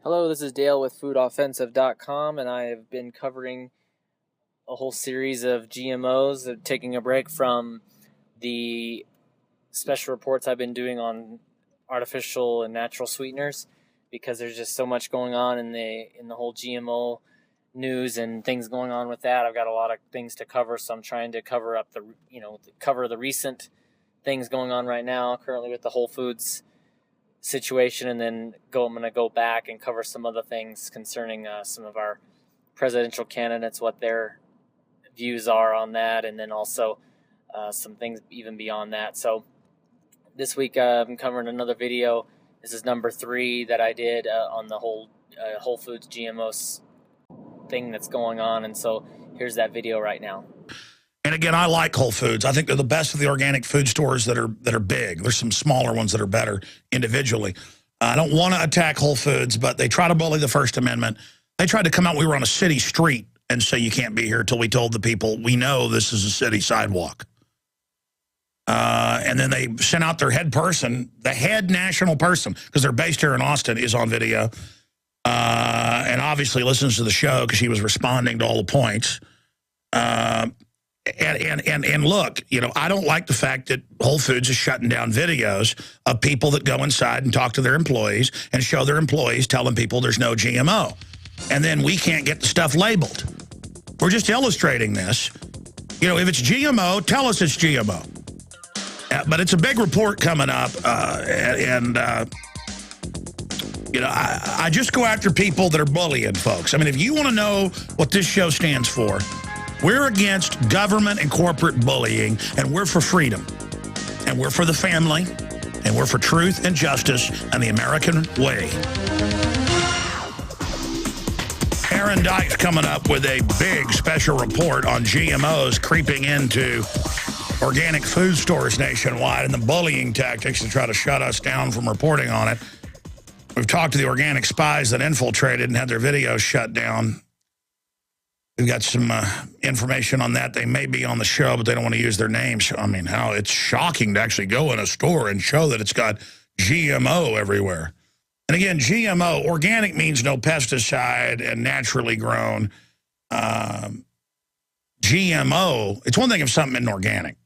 Hello, this is Dale with foodoffensive.com, and I have been covering a whole series of GMOs, taking a break from the special reports I've been doing on artificial and natural sweeteners, because there's just so much going on in the whole GMO news and things going on with that. I've got a lot of things to cover, so I'm trying to cover up cover the recent things going on right now, currently with the Whole Foods situation, and then I'm going to go back and cover some other things concerning some of our presidential candidates, what their views are on that, and then also some things even beyond that. So this week I'm covering another video. This is number 3 that I did on the whole Whole Foods GMOs thing that's going on, and so here's that video right now. And again, I like Whole Foods. I think they're the best of the organic food stores that are big. There's some smaller ones that are better individually. I don't want to attack Whole Foods, but they try to bully the First Amendment. They tried to come out, we were on a city street, and say you can't be here until we told the people, we know this is a city sidewalk. And then they sent out their head person, the head national person, because they're based here in Austin, is on video. And obviously listens to the show because she was responding to all the points. And look, you know, I don't like the fact that Whole Foods is shutting down videos of people that go inside and talk to their employees and show their employees telling people there's no GMO. And then we can't get the stuff labeled. We're just illustrating this. You know, if it's GMO, tell us it's GMO. But it's a big report coming up. You know, I just go after people that are bullying folks. I mean, if you want to know what this show stands for, we're against government and corporate bullying, and we're for freedom. And we're for the family, and we're for truth and justice and the American way. Aaron Dyke's coming up with a big special report on GMOs creeping into organic food stores nationwide and the bullying tactics to try to shut us down from reporting on it. We've talked to the organic spies that infiltrated and had their videos shut down. We've got some information on that. They may be on the show, but they don't want to use their names. I mean, how it's shocking to actually go in a store and show that it's got GMO everywhere. And again, GMO, organic means no pesticide and naturally grown. GMO, it's one thing if something isn't organic.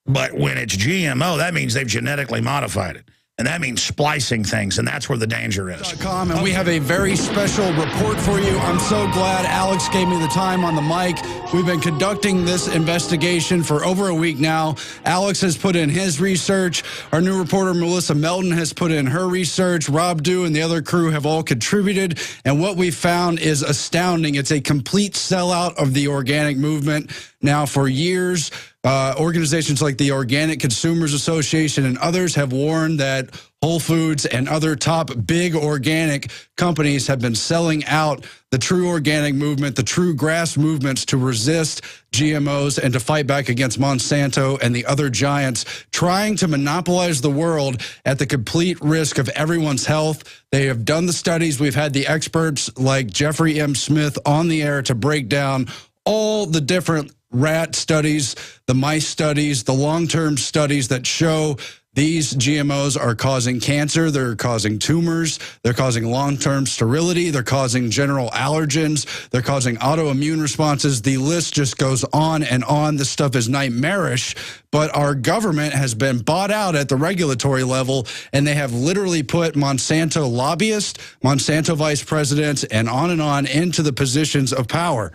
But when it's GMO, that means they've genetically modified it. And that means splicing things, and that's where the danger is. And we have a very special report for you. I'm so glad Alex gave me the time on the mic. We've been conducting this investigation for over a week now. Alex has put in his research. Our new reporter, Melissa Melton, has put in her research. Rob Dew and the other crew have all contributed. And what we found is astounding. It's a complete sellout of the organic movement. Now, for years, organizations like the Organic Consumers Association and others have warned that Whole Foods and other top big organic companies have been selling out the true organic movement, the true grass movements to resist GMOs and to fight back against Monsanto and the other giants trying to monopolize the world at the complete risk of everyone's health. They have done the studies. We've had the experts like Jeffrey M. Smith on the air to break down all the different rat studies, the mice studies, the long-term studies that show these GMOs are causing cancer, they're causing tumors, they're causing long-term sterility, they're causing general allergens, they're causing autoimmune responses. The list just goes on and on. This stuff is nightmarish, but our government has been bought out at the regulatory level, and they have literally put Monsanto lobbyists, Monsanto vice presidents, and on into the positions of power.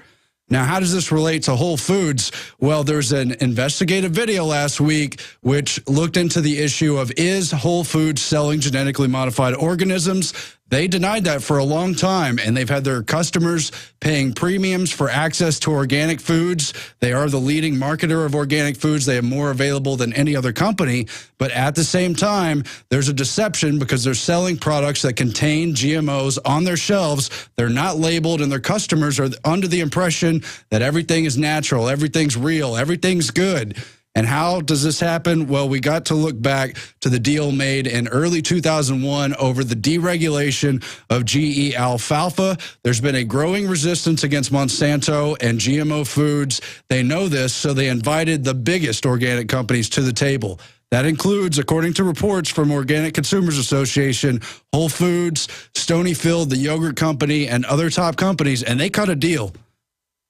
Now, how does this relate to Whole Foods? Well, there's an investigative video last week which looked into the issue of, is Whole Foods selling genetically modified organisms? They denied that for a long time, and they've had their customers paying premiums for access to organic foods. They are the leading marketer of organic foods. They have more available than any other company. But at the same time, there's a deception because they're selling products that contain GMOs on their shelves. They're not labeled, and their customers are under the impression that everything is natural, everything's real, everything's good. And how does this happen? Well, we got to look back to the deal made in early 2001 over the deregulation of GE alfalfa. There's been a growing resistance against Monsanto and GMO foods. They know this, so they invited the biggest organic companies to the table. That includes, according to reports from Organic Consumers Association, Whole Foods, Stonyfield, the yogurt company, and other top companies, and they cut a deal.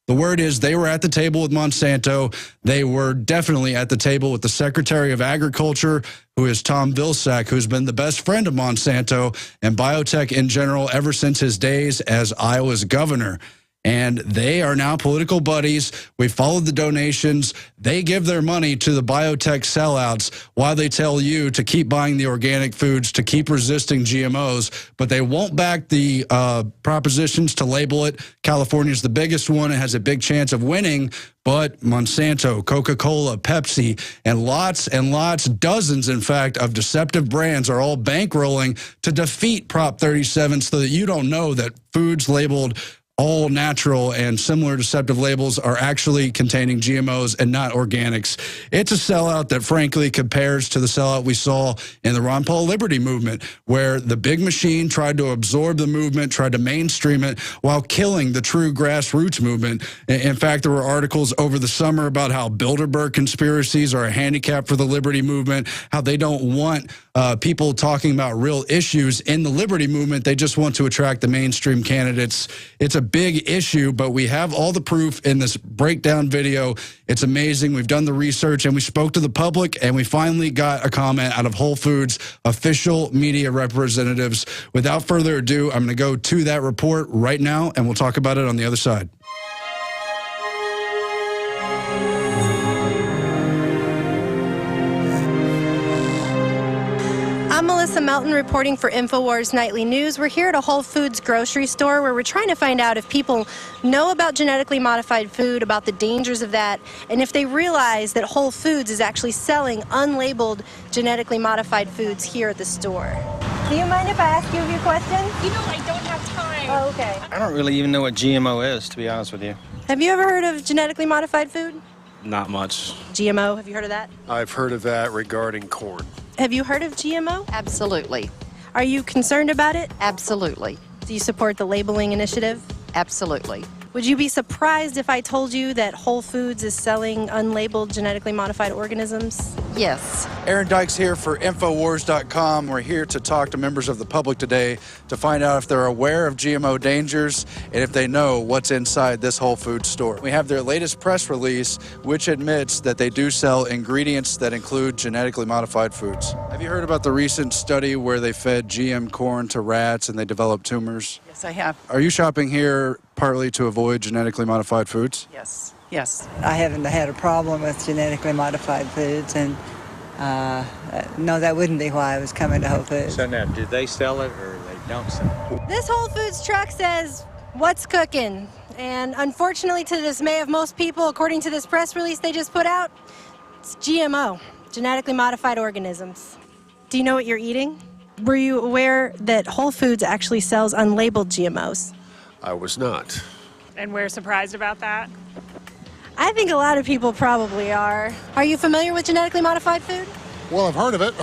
The word is they were at the table with Monsanto. They were definitely at the table with the Secretary of Agriculture, who is Tom Vilsack, who's been the best friend of Monsanto and biotech in general ever since his days as Iowa's governor. And they are now political buddies. We followed the donations. They give their money to the biotech sellouts while they tell you to keep buying the organic foods, to keep resisting GMOs, but they won't back the propositions to label it. California's the biggest one. It has a big chance of winning, but Monsanto, Coca-Cola, Pepsi, and lots, dozens, in fact, of deceptive brands are all bankrolling to defeat Prop 37 so that you don't know that foods labeled all natural and similar deceptive labels are actually containing GMOs and not organics. It's a sellout that frankly compares to the sellout we saw in the Ron Paul Liberty movement, where the big machine tried to absorb the movement, tried to mainstream it while killing the true grassroots movement. In fact, there were articles over the summer about how Bilderberg conspiracies are a handicap for the Liberty movement, how they don't want people talking about real issues in the Liberty movement. They just want to attract the mainstream candidates. It's a big issue, but we have all the proof in this breakdown video. It's amazing. We've done the research and we spoke to the public, and we finally got a comment out of Whole Foods official media representatives. Without further ado, I'm going to go to that report right now, and we'll talk about it on the other side. I'm Melissa Melton reporting for InfoWars Nightly News. We're here at a Whole Foods grocery store where we're trying to find out if people know about genetically modified food, about the dangers of that, and if they realize that Whole Foods is actually selling unlabeled genetically modified foods here at the store. Do you mind if I ask you a few questions? You know, I don't have time. Oh, okay. I don't really even know what GMO is, to be honest with you. Have you ever heard of genetically modified food? Not much. GMO, have you heard of that? I've heard of that regarding corn. Have you heard of GMO? Absolutely. Are you concerned about it? Absolutely. Do you support the labeling initiative? Absolutely. Would you be surprised if I told you that Whole Foods is selling unlabeled genetically modified organisms? Yes. Aaron Dykes here for Infowars.com. We're here to talk to members of the public today to find out if they're aware of GMO dangers and if they know what's inside this Whole Foods store. We have their latest press release, which admits that they do sell ingredients that include genetically modified foods. Have you heard about the recent study where they fed GM corn to rats and they developed tumors? Yes, I have. Are you shopping here partly to avoid genetically modified foods? Yes. Yes. I haven't had a problem with genetically modified foods, and no, that wouldn't be why I was coming to Whole Foods. So now, do they sell it or they don't sell it? This Whole Foods truck says, "What's cooking?" And unfortunately, to the dismay of most people, according to this press release they just put out, it's GMO, genetically modified organisms. Do you know what you're eating? Were you aware that Whole Foods actually sells unlabeled GMOs? I was not. And we're surprised about that. I think a lot of people probably are. Are you familiar with genetically modified food? Well, I've heard of it.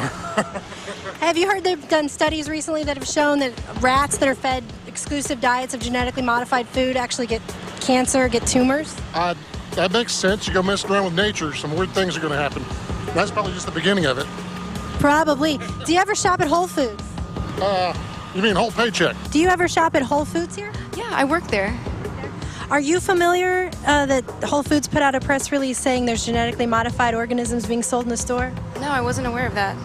Have you heard they've done studies recently that have shown that rats that are fed exclusive diets of genetically modified food actually get cancer, get tumors? That makes sense. You go messing around with nature, some weird things are going to happen. That's probably just the beginning of it. Probably. Do you ever shop at Whole Foods? You mean whole paycheck? Do you ever shop at Whole Foods here? Yeah, I work there. Are you familiar that Whole Foods put out a press release saying there's genetically modified organisms being sold in the store? No, I wasn't aware of that.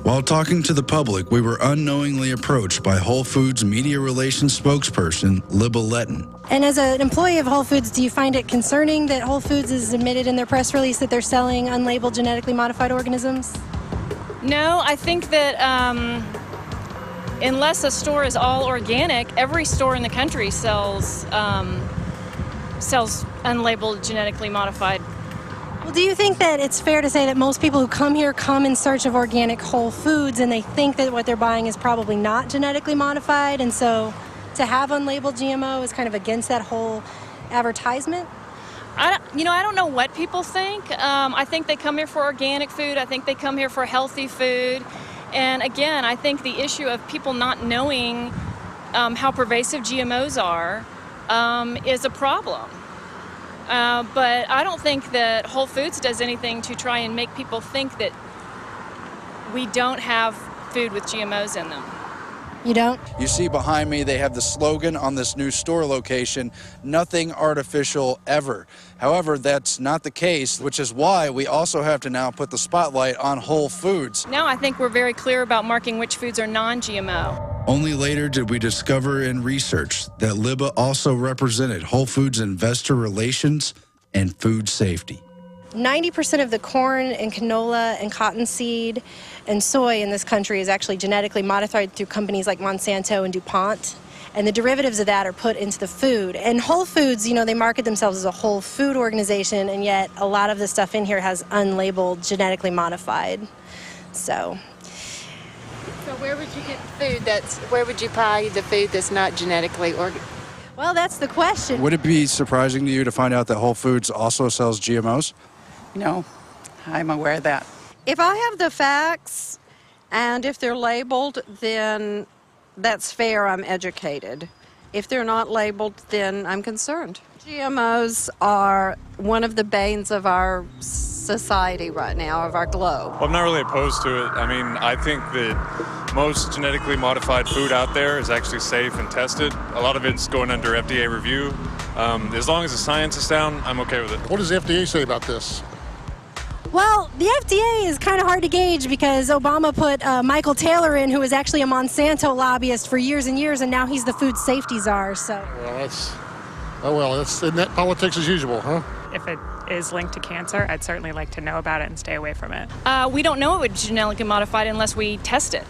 While talking to the public, we were unknowingly approached by Whole Foods media relations spokesperson, Libba Letton. And as an employee of Whole Foods, do you find it concerning that Whole Foods has admitted in their press release that they're selling unlabeled genetically modified organisms? No, I think that unless a store is all organic, every store in the country sells unlabeled genetically modified. Well, do you think that it's fair to say that most people who come here come in search of organic whole foods and they think that what they're buying is probably not genetically modified, and so to have unlabeled GMO is kind of against that whole advertisement? I don't know what people think. I think they come here for organic food. I think they come here for healthy food. And again, I think the issue of people not knowing how pervasive GMOs are is a problem. But I don't think that Whole Foods does anything to try and make people think that We don't have food with GMOs in them. You don't? You see behind me, they have the slogan on this new store location, nothing artificial ever. However, that's not the case, which is why we also have to now put the spotlight on Whole Foods. Now I think we're very clear about marking which foods are non-GMO. Only later did we discover in research that Libba also represented Whole Foods investor relations and food safety. 90% of the corn and canola and cottonseed and soy in this country is actually genetically modified through companies like Monsanto and DuPont. And the derivatives of that are put into the food. And Whole Foods, you know, they market themselves as a whole food organization, and yet a lot of the stuff in here has unlabeled genetically modified. So where would you get food where would you buy the food that's not genetically well, that's the question. Would it be surprising to you to find out that Whole Foods also sells GMOs? No, I'm aware of that. If I have the facts and if they're labeled, then that's fair, I'm educated. If they're not labeled, then I'm concerned. GMOs are one of the banes of our society right now, of our globe. Well, I'm not really opposed to it. I mean, I think that most genetically modified food out there is actually safe and tested. A lot of it's going under FDA review. As long as the science is sound, I'm okay with it. What does the FDA say about this? Well, the FDA is kind of hard to gauge because Obama put Michael Taylor in, who was actually a Monsanto lobbyist for years and years, and now he's the food safety czar. So. Well, isn't that politics as usual, huh? If it is linked to cancer, I'd certainly like to know about it and stay away from it. We don't know it was genetically modified unless we test it.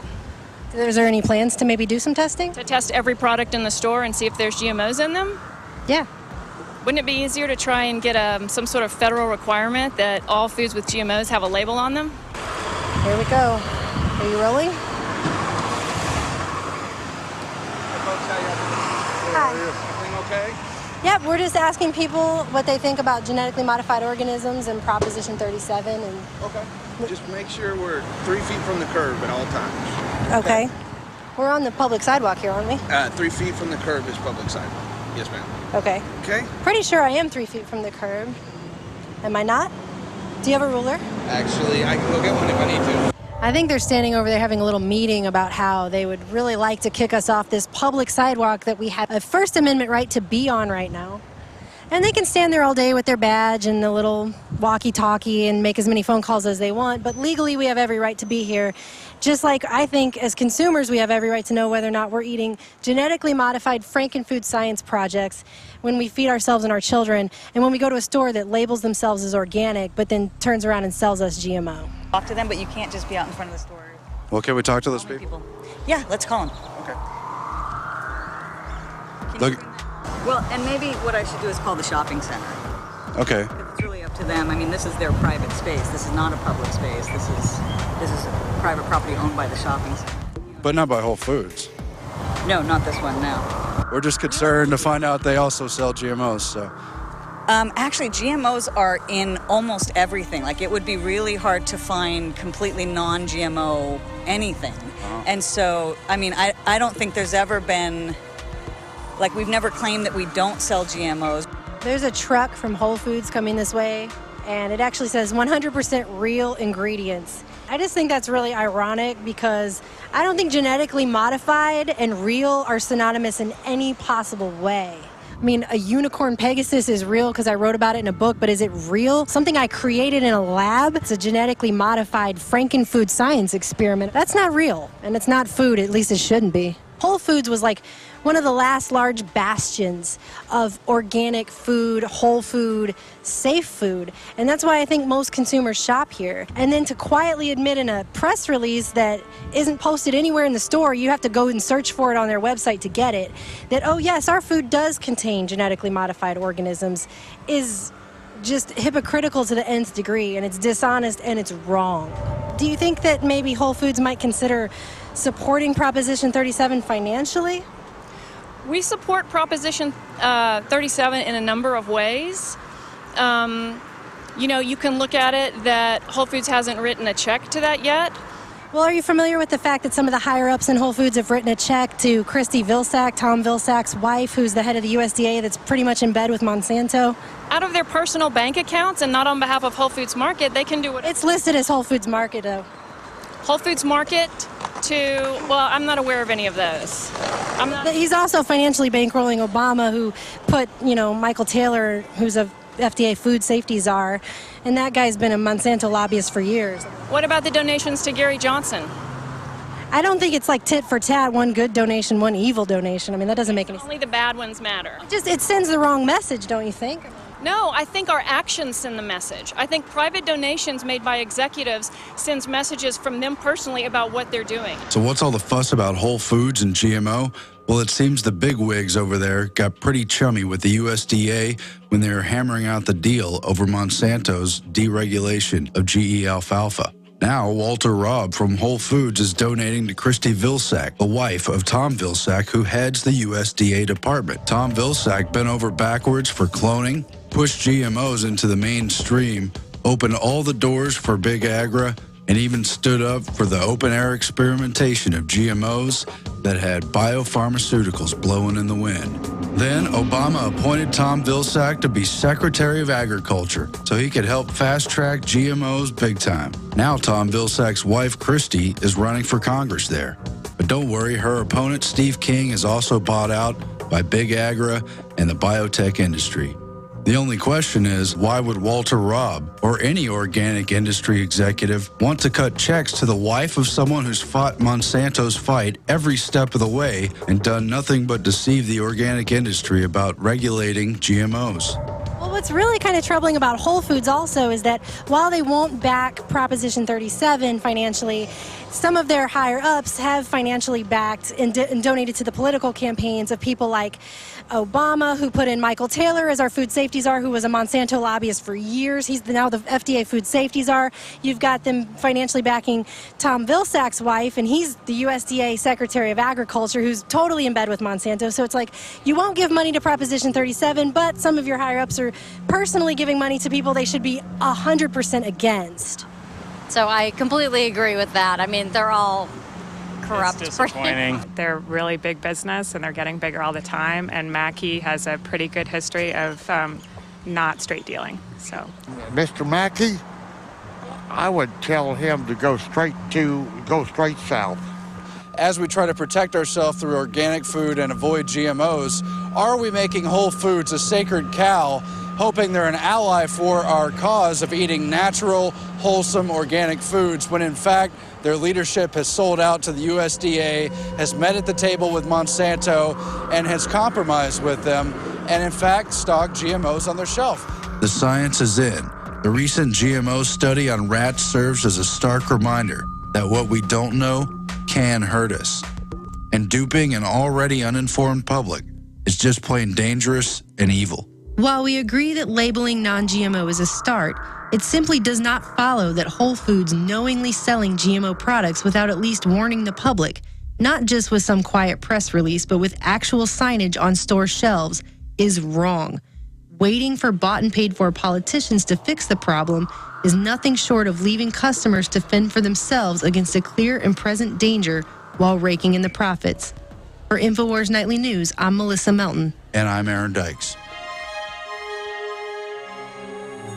Is there any plans to maybe do some testing? To test every product in the store and see if there's GMOs in them? Yeah. Wouldn't it be easier to try and get some sort of federal requirement that all foods with GMOs have a label on them? Here we go. Are you rolling? Hi. Everything okay? Yep, we're just asking people what they think about genetically modified organisms and Proposition 37. And okay. Just make sure we're 3 feet from the curb at all times. Okay. We're on the public sidewalk here, aren't we? 3 feet from the curb is public sidewalk. Yes, ma'am. Okay. Okay. Pretty sure I am 3 feet from the curb. Am I not? Do you have a ruler? Actually, I can go get one if I need to. I think they're standing over there having a little meeting about how they would really like to kick us off this public sidewalk that we have a First Amendment right to be on right now. And they can stand there all day with their badge and the little walkie-talkie and make as many phone calls as they want, but legally we have every right to be here. Just like I think as consumers we have every right to know whether or not we're eating genetically modified Frankenfood science projects when we feed ourselves and our children, and when we go to a store that labels themselves as organic but then turns around and sells us GMO. Talk to them, but you can't just be out in front of the store. Well, can we talk to those people? Yeah, let's call them. Okay. Look. Well, and maybe what I should do is call the shopping center. Okay. It's really up to them. I mean, this is their private space. This is not a public space. This is private property owned by the shopping center. But not by Whole Foods. No, not this one, no. We're just concerned to find out they also sell GMOs, so. Actually, GMOs are in almost everything. Like, it would be really hard to find completely non-GMO anything. Uh-huh. And so, I mean, I don't think there's ever been, like, we've never claimed that we don't sell GMOs. There's a truck from Whole Foods coming this way, and it actually says 100% real ingredients. I just think that's really ironic because I don't think genetically modified and real are synonymous in any possible way. I mean, a unicorn Pegasus is real because I wrote about it in a book, but is it real? Something I created in a lab? It's a genetically modified Frankenfood science experiment. That's not real, and it's not food, at least it shouldn't be. Whole Foods was like one of the last large bastions of organic food, whole food, safe food. And that's why I think most consumers shop here. And then to quietly admit in a press release that isn't posted anywhere in the store, you have to go and search for it on their website to get it, that, oh yes, our food does contain genetically modified organisms, is just hypocritical to the nth degree, and it's dishonest and it's wrong. Do you think that maybe Whole Foods might consider supporting Proposition 37 financially? We support Proposition 37 in a number of ways. You know, you can look at it that Whole Foods hasn't written a check to that yet. Well, are you familiar with the fact that some of the higher-ups in Whole Foods have written a check to Christy Vilsack, Tom Vilsack's wife, who's the head of the USDA that's pretty much in bed with Monsanto? Out of their personal bank accounts and not on behalf of Whole Foods Market, they can do what... It's listed as Whole Foods Market, though. Whole Foods Market to, well, I'm not aware of any of those. He's also financially bankrolling Obama, who put, Michael Taylor, who's a FDA food safety czar, and that guy's been a Monsanto lobbyist for years. What about the donations to Gary Johnson? I don't think it's like tit for tat, one good donation, one evil donation. I mean, that doesn't make any sense. Only the bad ones matter. It sends the wrong message, don't you think? No, I think our actions send the message. I think private donations made by executives sends messages from them personally about what they're doing. So what's all the fuss about Whole Foods and GMO? Well, it seems the bigwigs over there got pretty chummy with the USDA when they were hammering out the deal over Monsanto's deregulation of GE alfalfa. Now, Walter Robb from Whole Foods is donating to Christy Vilsack, the wife of Tom Vilsack, who heads the USDA department. Tom Vilsack bent over backwards for cloning, pushed GMOs into the mainstream, opened all the doors for Big Agra, and even stood up for the open-air experimentation of GMOs that had biopharmaceuticals blowing in the wind. Then Obama appointed Tom Vilsack to be Secretary of Agriculture so he could help fast-track GMOs big time. Now Tom Vilsack's wife, Christy, is running for Congress there. But don't worry, her opponent, Steve King, is also bought out by Big Agra and the biotech industry. The only question is, why would Walter Robb or any organic industry executive want to cut checks to the wife of someone who's fought Monsanto's fight every step of the way and done nothing but deceive the organic industry about regulating GMOs? Well, what's really kind of troubling about Whole Foods also is that while they won't back Proposition 37 financially, some of their higher-ups have financially backed and donated to the political campaigns of people like Obama, who put in Michael Taylor as our food safety czar, who was a Monsanto lobbyist for years. He's now the FDA food safety czar. You've got them financially backing Tom Vilsack's wife, and he's the USDA Secretary of Agriculture, who's totally in bed with Monsanto. So it's like, you won't give money to Proposition 37, but some of your higher-ups are personally giving money to people they should be 100% against. So I completely agree with that. I mean, they're all corrupt. It's disappointing. They're really big business, and they're getting bigger all the time. And Mackey has a pretty good history of not straight dealing. So, Mr. Mackey, I would tell him to go straight south. As we try to protect ourselves through organic food and avoid GMOs, are we making Whole Foods a sacred cow, hoping they're an ally for our cause of eating natural, wholesome, organic foods, when in fact their leadership has sold out to the USDA, has met at the table with Monsanto, and has compromised with them, and in fact stocked GMOs on their shelf? The science is in. The recent GMO study on rats serves as a stark reminder that what we don't know can hurt us. And duping an already uninformed public is just plain dangerous and evil. While we agree that labeling non-GMO is a start, it simply does not follow that Whole Foods knowingly selling GMO products without at least warning the public, not just with some quiet press release, but with actual signage on store shelves, is wrong. Waiting for bought and paid for politicians to fix the problem is nothing short of leaving customers to fend for themselves against a clear and present danger while raking in the profits. For InfoWars Nightly News, I'm Melissa Melton. And I'm Aaron Dykes.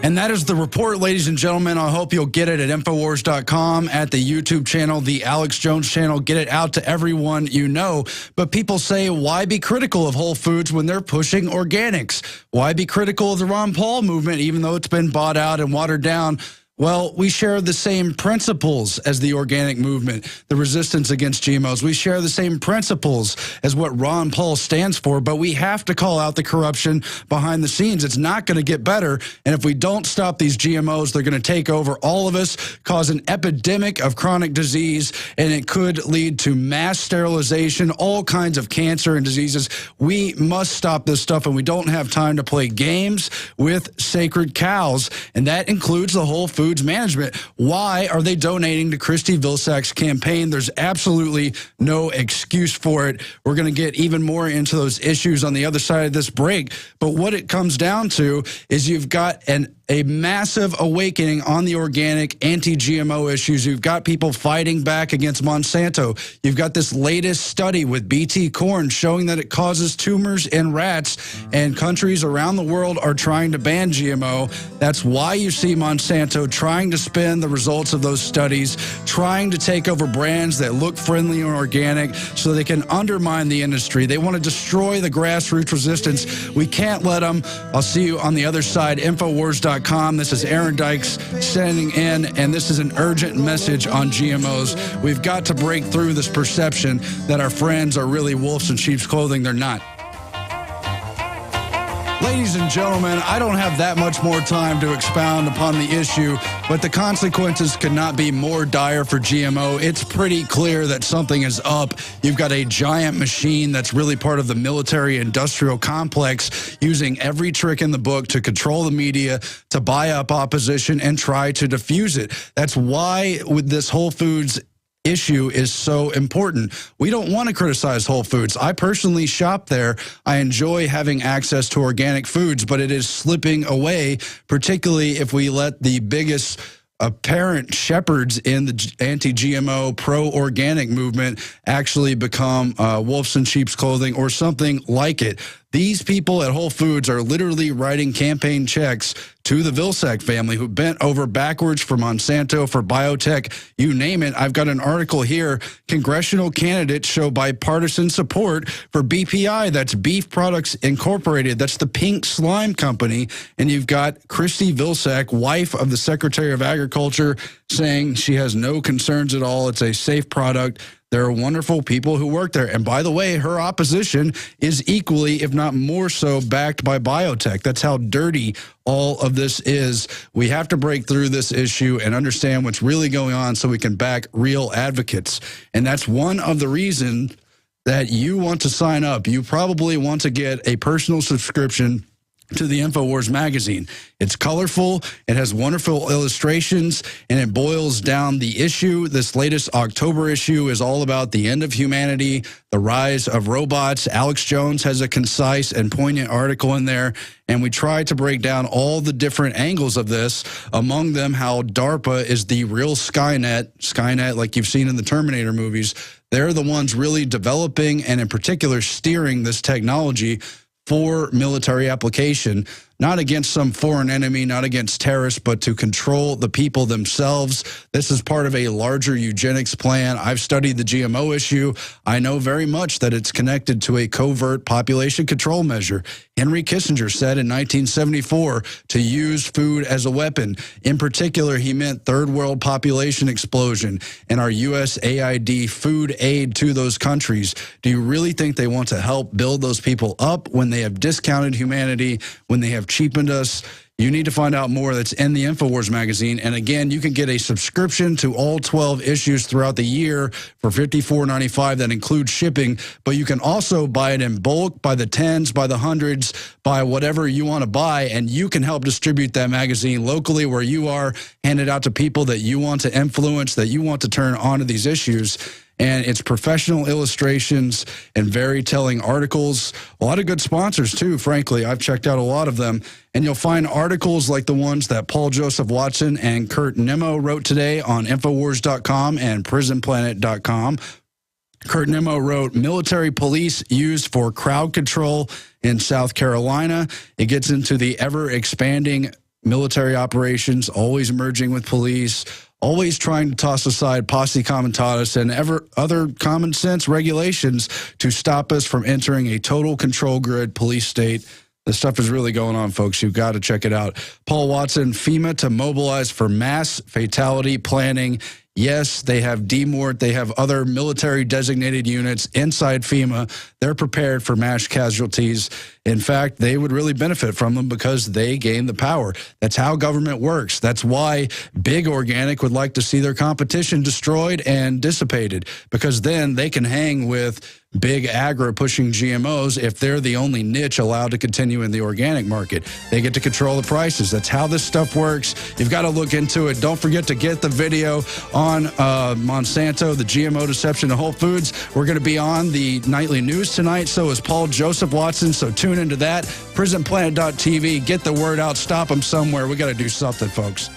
And that is the report, ladies and gentlemen. I hope you'll get it at Infowars.com, at the YouTube channel, the Alex Jones channel. Get it out to everyone you know. But people say, why be critical of Whole Foods when they're pushing organics? Why be critical of the Ron Paul movement, even though it's been bought out and watered down? Well, we share the same principles as the organic movement, the resistance against GMOs. We share the same principles as what Ron Paul stands for, but we have to call out the corruption behind the scenes. It's not going to get better, and if we don't stop these GMOs, they're going to take over all of us, cause an epidemic of chronic disease, and it could lead to mass sterilization, all kinds of cancer and diseases. We must stop this stuff, and we don't have time to play games with sacred cows, and that includes the Whole Foods management. Why are they donating to Christy Vilsack's campaign? There's absolutely no excuse for it. We're going to get even more into those issues on the other side of this break. But what it comes down to is you've got a massive awakening on the organic anti-GMO issues. You've got people fighting back against Monsanto. You've got this latest study with BT corn showing that it causes tumors in rats, and countries around the world are trying to ban GMO. That's why you see Monsanto trying to spin the results of those studies, trying to take over brands that look friendly and organic so they can undermine the industry. They want to destroy the grassroots resistance. We can't let them. I'll see you on the other side. Infowars.com. This is Aaron Dykes sending in, and this is an urgent message on GMOs. We've got to break through this perception that our friends are really wolves in sheep's clothing. They're not. Ladies and gentlemen, I don't have that much more time to expound upon the issue, but the consequences could not be more dire for GMO. It's pretty clear that something is up. You've got a giant machine that's really part of the military-industrial complex using every trick in the book to control the media, to buy up opposition, and try to diffuse it. That's why with this Whole Foods issue is so important. We don't want to criticize Whole Foods. I personally shop there. I enjoy having access to organic foods, but it is slipping away, particularly if we let the biggest apparent shepherds in the anti-GMO, pro-organic movement actually become wolves in sheep's clothing or something like it. These people at Whole Foods are literally writing campaign checks to the Vilsack family who bent over backwards for Monsanto, for biotech, you name it. I've got an article here. Congressional candidates show bipartisan support for BPI. That's Beef Products Incorporated. That's the pink slime company. And you've got Christy Vilsack, wife of the Secretary of Agriculture, saying she has no concerns at all. It's a safe product. There are wonderful people who work there. And by the way, her opposition is equally, if not more so, backed by biotech. That's how dirty all of this is. We have to break through this issue and understand what's really going on so we can back real advocates. And that's one of the reasons that you want to sign up. You probably want to get a personal subscription to the InfoWars magazine. It's colorful, it has wonderful illustrations, and it boils down the issue. This latest October issue is all about the end of humanity, the rise of robots. Alex Jones has a concise and poignant article in there, and we try to break down all the different angles of this, among them how DARPA is the real Skynet like you've seen in the Terminator movies. They're the ones really developing and in particular steering this technology for military application, not against some foreign enemy, not against terrorists, but to control the people themselves. This is part of a larger eugenics plan. I've studied the GMO issue. I know very much that it's connected to a covert population control measure. Henry Kissinger said in 1974 to use food as a weapon. In particular, he meant third world population explosion and our USAID food aid to those countries. Do you really think they want to help build those people up when they have discounted humanity, when they have cheapened us? You need to find out more. That's in the InfoWars magazine. And again, you can get a subscription to all 12 issues throughout the year for $54.95. That includes shipping, but you can also buy it in bulk, by the tens, by the hundreds, by whatever you want to buy, and you can help distribute that magazine locally where you are, hand it out to people that you want to influence, that you want to turn onto these issues. And it's professional illustrations and very telling articles. A lot of good sponsors, too, frankly. I've checked out a lot of them. And you'll find articles like the ones that Paul Joseph Watson and Kurt Nimmo wrote today on Infowars.com and PrisonPlanet.com. Kurt Nimmo wrote, military police used for crowd control in South Carolina. It gets into the ever-expanding military operations, always merging with police, always trying to toss aside posse comitatus and other common sense regulations to stop us from entering a total control grid police state. This stuff is really going on, folks. You've got to check it out. Paul Watson, FEMA to mobilize for mass fatality planning. Yes, they have DMORT. They have other military designated units inside FEMA. They're prepared for mass casualties. In fact, they would really benefit from them because they gain the power. That's how government works. That's why big organic would like to see their competition destroyed and dissipated, because then they can hang with big agri pushing GMOs if they're the only niche allowed to continue in the organic market. They get to control the prices. That's how this stuff works. You've got to look into it. Don't forget to get the video on Monsanto, the GMO deception of Whole Foods. We're going to be on the nightly news tonight. So is Paul Joseph Watson. So tune into that. PrisonPlanet.tv. Get the word out. Stop them somewhere. We got to do something, folks.